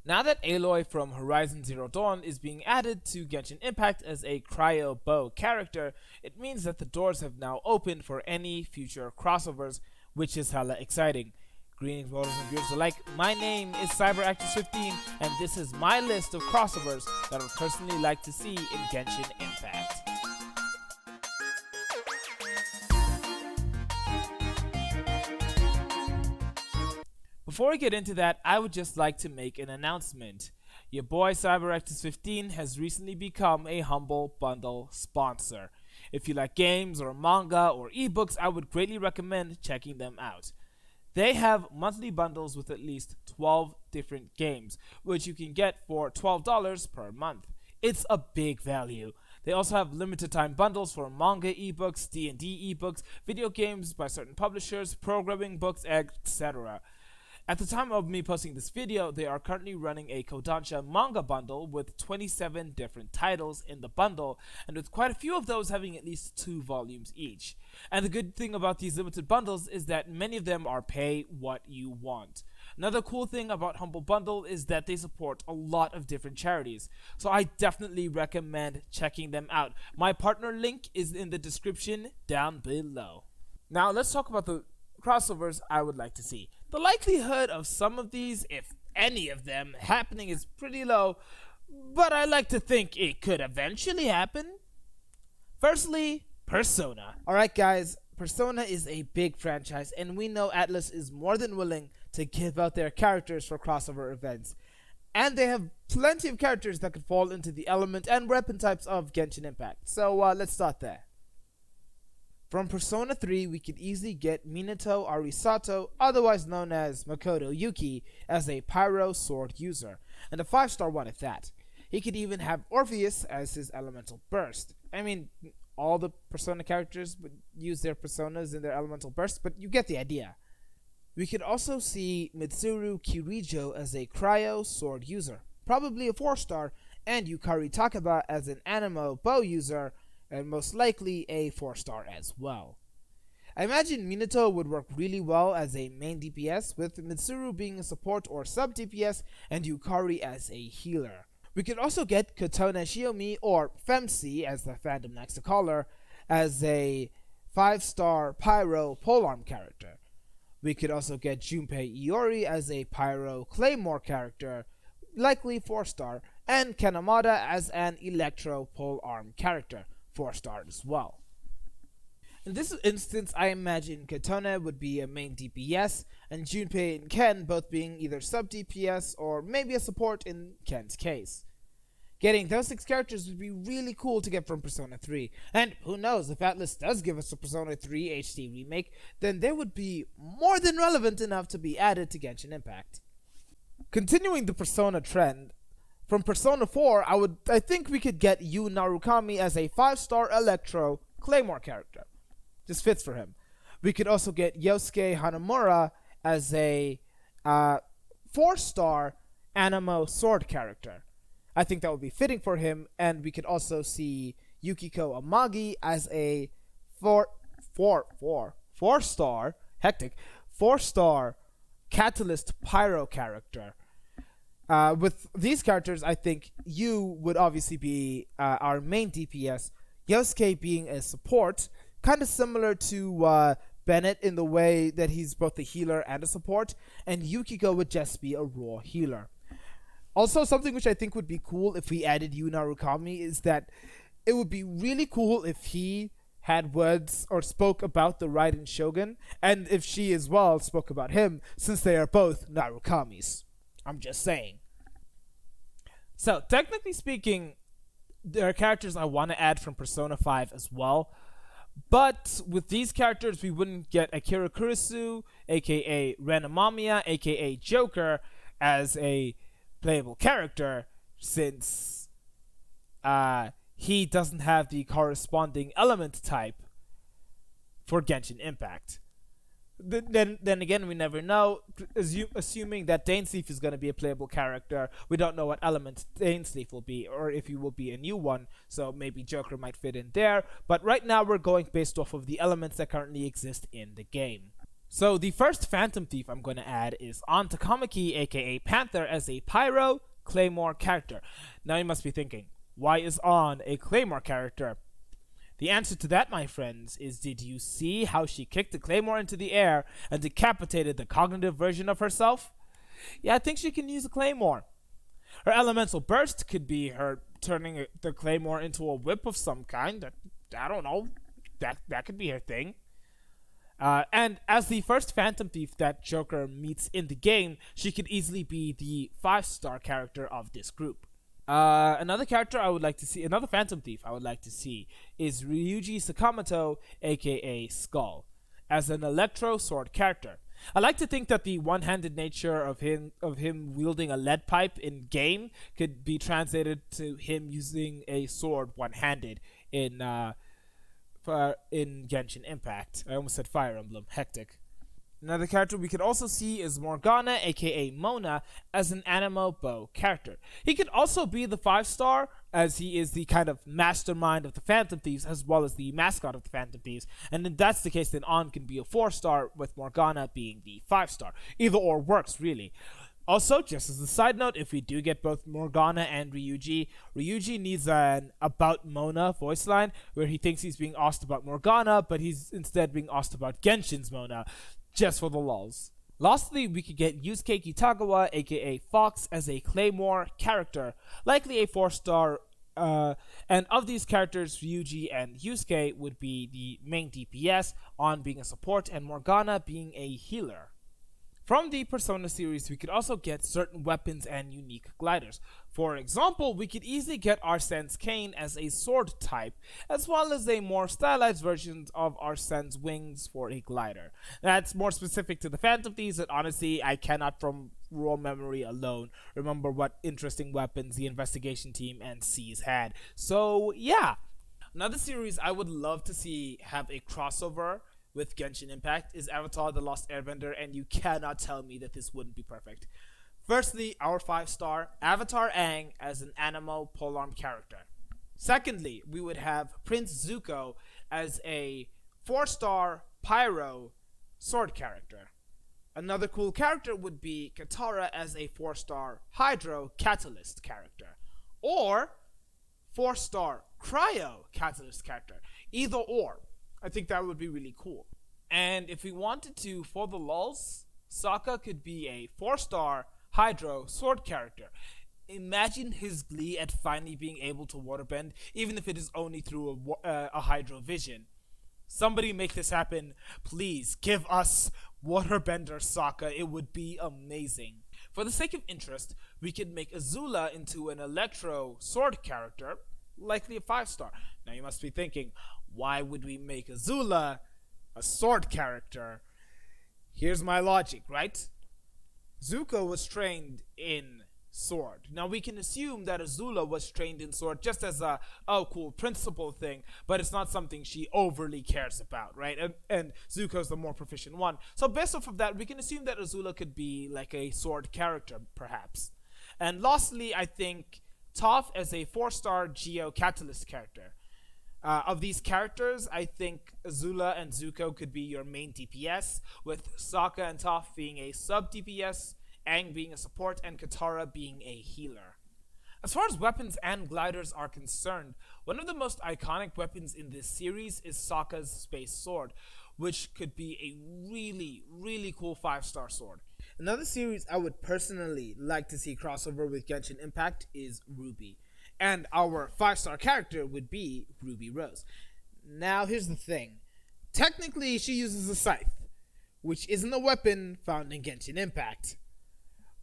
Now that Aloy from Horizon Zero Dawn is being added to Genshin Impact as a Cryo Bow character, it means that the doors have now opened for any future crossovers, which is hella exciting. Greetings, voters and viewers alike. My name is CyberActress15, and this is my list of crossovers that I would personally like to see in Genshin Impact. Before we get into that, I would just like to make an announcement. Your boy CyberActress15 has recently become a Humble Bundle sponsor. If you like games or manga or ebooks, I would greatly recommend checking them out. They have monthly bundles with at least 12 different games, which you can get for $12 per month. It's a big value. They also have limited time bundles for manga ebooks, D&D ebooks, video games by certain publishers, programming books, etc. At the time of me posting this video, they are currently running a Kodansha manga bundle with 27 different titles in the bundle, and with quite a few of those having at least 2 volumes each. And the good thing about these limited bundles is that many of them are pay what you want. Another cool thing about Humble Bundle is that they support a lot of different charities, so I definitely recommend checking them out. My partner link is in the description down below. Now let's talk about the crossovers I would like to see. The likelihood of some of these, if any of them, happening is pretty low, but I like to think it could eventually happen. Firstly, Persona. Alright guys, Persona is a big franchise, and we know Atlus is more than willing to give out their characters for crossover events. And they have plenty of characters that could fall into the element and weapon types of Genshin Impact. So let's start there. From Persona 3, we could easily get Minato Arisato, otherwise known as Makoto Yuki, as a Pyro Sword user, and a 5-star one at that. He could even have Orpheus as his Elemental Burst. I mean, all the Persona characters would use their Personas in their Elemental Burst, but you get the idea. We could also see Mitsuru Kirijo as a Cryo Sword user, probably a 4-star, and Yukari Takaba as an Anemo Bow user, and most likely a 4-star as well. I imagine Minato would work really well as a main DPS, with Mitsuru being a support or sub DPS and Yukari as a healer. We could also get Kotone Shiomi, or Femsi as the fandom likes to call her, as a 5-star Pyro Polearm character. We could also get Junpei Iori as a Pyro Claymore character, likely 4-star, and Kanamada as an Electro Polearm character, 4-star as well. In this instance, I imagine Kotone would be a main DPS, and Junpei and Ken both being either sub DPS or maybe a support in Ken's case. Getting those 6 characters would be really cool to get from Persona 3, and who knows, if Atlus does give us a Persona 3 HD remake, then they would be more than relevant enough to be added to Genshin Impact. Continuing the Persona trend, from Persona 4, I think we could get Yu Narukami as a 5-star Electro Claymore character. Just fits for him. We could also get Yosuke Hanamura as a 4-star Anemo Sword character. I think that would be fitting for him, and we could also see Yukiko Amagi as a 4-star Catalyst Pyro character. With these characters, I think Yu would obviously be our main DPS, Yosuke being a support, kind of similar to Bennett in the way that he's both a healer and a support, and Yukiko would just be a raw healer. Also, something which I think would be cool if we added Yu Narukami is that it would be really cool if he had words or spoke about the Raiden Shogun, and if she as well spoke about him, since they are both Narukamis. I'm just saying. So, technically speaking, there are characters I want to add from Persona 5 as well. But with these characters, we wouldn't get Akira Kurisu, aka Ren Amamiya, aka Joker, as a playable character, since he doesn't have the corresponding element type for Genshin Impact. Then again, we never know. Assuming that Dainsleif is going to be a playable character, we don't know what element Dainsleif will be, or if he will be a new one, so maybe Joker might fit in there. But right now, we're going based off of the elements that currently exist in the game. So the first Phantom Thief I'm going to add is on Takamaki, aka Panther, as a Pyro Claymore character. Now you must be thinking, why is On a Claymore character? The answer to that, my friends, is did you see how she kicked the Claymore into the air and decapitated the cognitive version of herself? Yeah, I think she can use a Claymore. Her elemental burst could be her turning the Claymore into a whip of some kind. I don't know. That could be her thing. And as the first Phantom Thief that Joker meets in the game, she could easily be the 5-star character of this group. Another character I would like to see, another Phantom Thief I would like to see, is Ryuji Sakamoto, aka Skull, as an Electro Sword character. I like to think that the one-handed nature of him wielding a lead pipe in game could be translated to him using a sword one-handed in Genshin Impact. I almost said Fire Emblem. Hectic. Another character we could also see is Morgana, aka Mona, as an Anemo Bow character. He could also be the 5-star, as he is the kind of mastermind of the Phantom Thieves, as well as the mascot of the Phantom Thieves. And if that's the case, then On can be a 4-star, with Morgana being the 5-star. Either or works, really. Also, just as a side note, if we do get both Morgana and Ryuji needs an About Mona voice line, where he thinks he's being asked about Morgana, but he's instead being asked about Genshin's Mona, just for the lulz. Lastly, we could get Yusuke Kitagawa, aka Fox, as a Claymore character, likely a 4-star, and of these characters, Ryuji and Yusuke would be the main DPS, On being a support, and Morgana being a healer. From the Persona series, we could also get certain weapons and unique gliders. For example, we could easily get Arsene's Cane as a sword type, as well as a more stylized version of Arsene's wings for a glider. That's more specific to the Phantom Thieves, and honestly, I cannot from raw memory alone remember what interesting weapons the investigation team and C's had. So yeah. Another series I would love to see have a crossover with Genshin Impact is Avatar The Lost Airbender, and you cannot tell me that this wouldn't be perfect. Firstly, our 5-star, Avatar Aang as an Anemo polearm character. Secondly, we would have Prince Zuko as a 4-star Pyro sword character. Another cool character would be Katara as a 4-star Hydro Catalyst character. Or 4-star Cryo Catalyst character. Either or. I think that would be really cool. And if we wanted to, for the lulz, Sokka could be a 4-star Hydro sword character. Imagine his glee at finally being able to waterbend, even if it is only through a Hydro vision. Somebody make this happen. Please, give us Waterbender Sokka. It would be amazing. For the sake of interest, we could make Azula into an Electro sword character, likely a 5-star. Now you must be thinking, why would we make Azula a sword character? Here's my logic, right? Zuko was trained in sword. Now we can assume that Azula was trained in sword just as a cool principle thing, but it's not something she overly cares about, right? And Zuko's the more proficient one. So based off of that, we can assume that Azula could be like a sword character, perhaps. And lastly, I think Toph as a 4-star Geo Catalyst character. Of these characters, I think Azula and Zuko could be your main DPS, with Sokka and Toph being a sub-DPS, Aang being a support, and Katara being a healer. As far as weapons and gliders are concerned, one of the most iconic weapons in this series is Sokka's Space Sword, which could be a really, really cool 5-star sword. Another series I would personally like to see crossover with Genshin Impact is Ruby. And our 5-star character would be Ruby Rose. Now, here's the thing. Technically, she uses a scythe, which isn't a weapon found in Genshin Impact.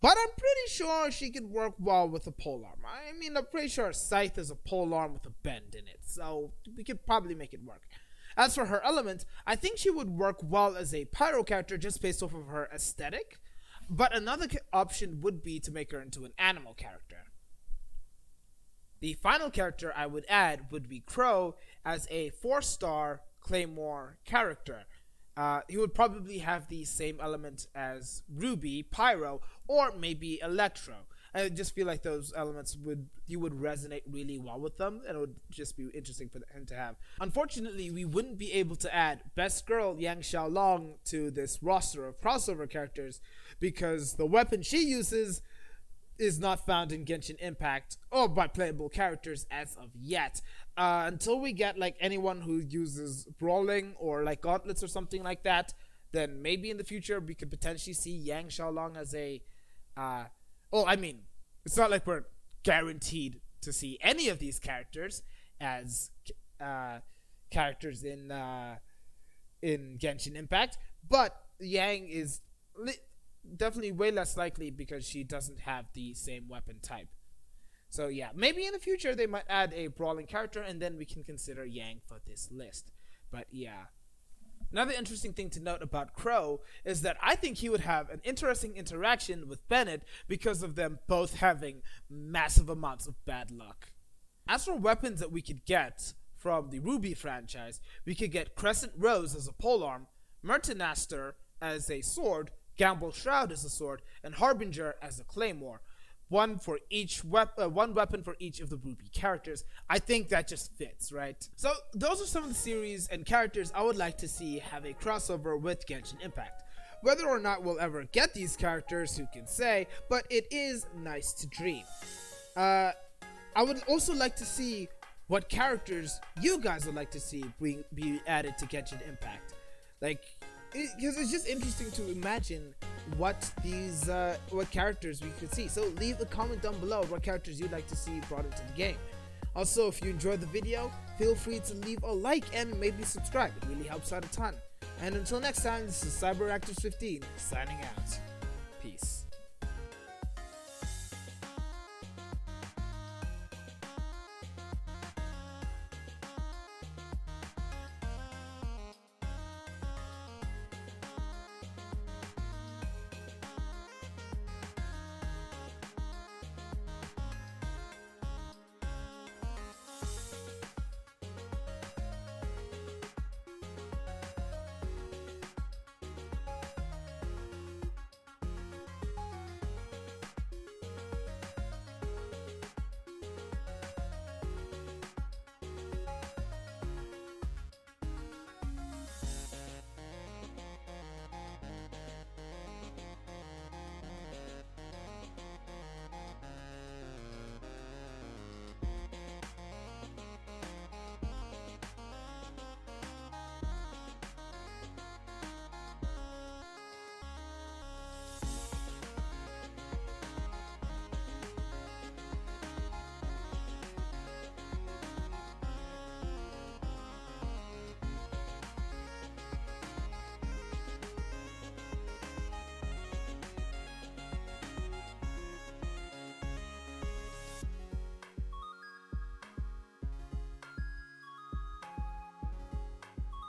But I'm pretty sure she could work well with a polearm. I mean, I'm pretty sure a scythe is a polearm with a bend in it, so we could probably make it work. As for her element, I think she would work well as a pyro character just based off of her aesthetic. But another option would be to make her into an animal character. The final character I would add would be Crow as a 4-star Claymore character. He would probably have the same element as Ruby, Pyro, or maybe Electro. I just feel like those elements would resonate really well with them, and it would just be interesting for him to have. Unfortunately, we wouldn't be able to add Best Girl Yang Xiaolong to this roster of crossover characters because the weapon she uses is not found in Genshin Impact or by playable characters as of yet. Until we get like anyone who uses brawling or like gauntlets or something like that, then maybe in the future we could potentially see Yang Xiaolong as a I mean, it's not like we're guaranteed to see any of these characters as characters in Genshin Impact, but Yang is definitely way less likely because she doesn't have the same weapon type. So yeah, maybe in the future they might add a brawling character and then we can consider Yang for this list. But yeah. Another interesting thing to note about Crow is that I think he would have an interesting interaction with Bennett because of them both having massive amounts of bad luck. As for weapons that we could get from the Ruby franchise, we could get Crescent Rose as a polearm, Mertenaster as a sword, Gamble Shroud as a sword, and Harbinger as a claymore. One weapon for each of the Ruby characters. I think that just fits, right? So those are some of the series and characters I would like to see have a crossover with Genshin Impact. Whether or not we'll ever get these characters, who can say, but it is nice to dream. I would also like to see what characters you guys would like to see be added to Genshin Impact. Because it's just interesting to imagine what characters we could see. So leave a comment down below what characters you'd like to see brought into the game. Also, if you enjoyed the video, feel free to leave a like and maybe subscribe. It really helps out a ton. And until next time, this is CyberActors15 signing out. Peace.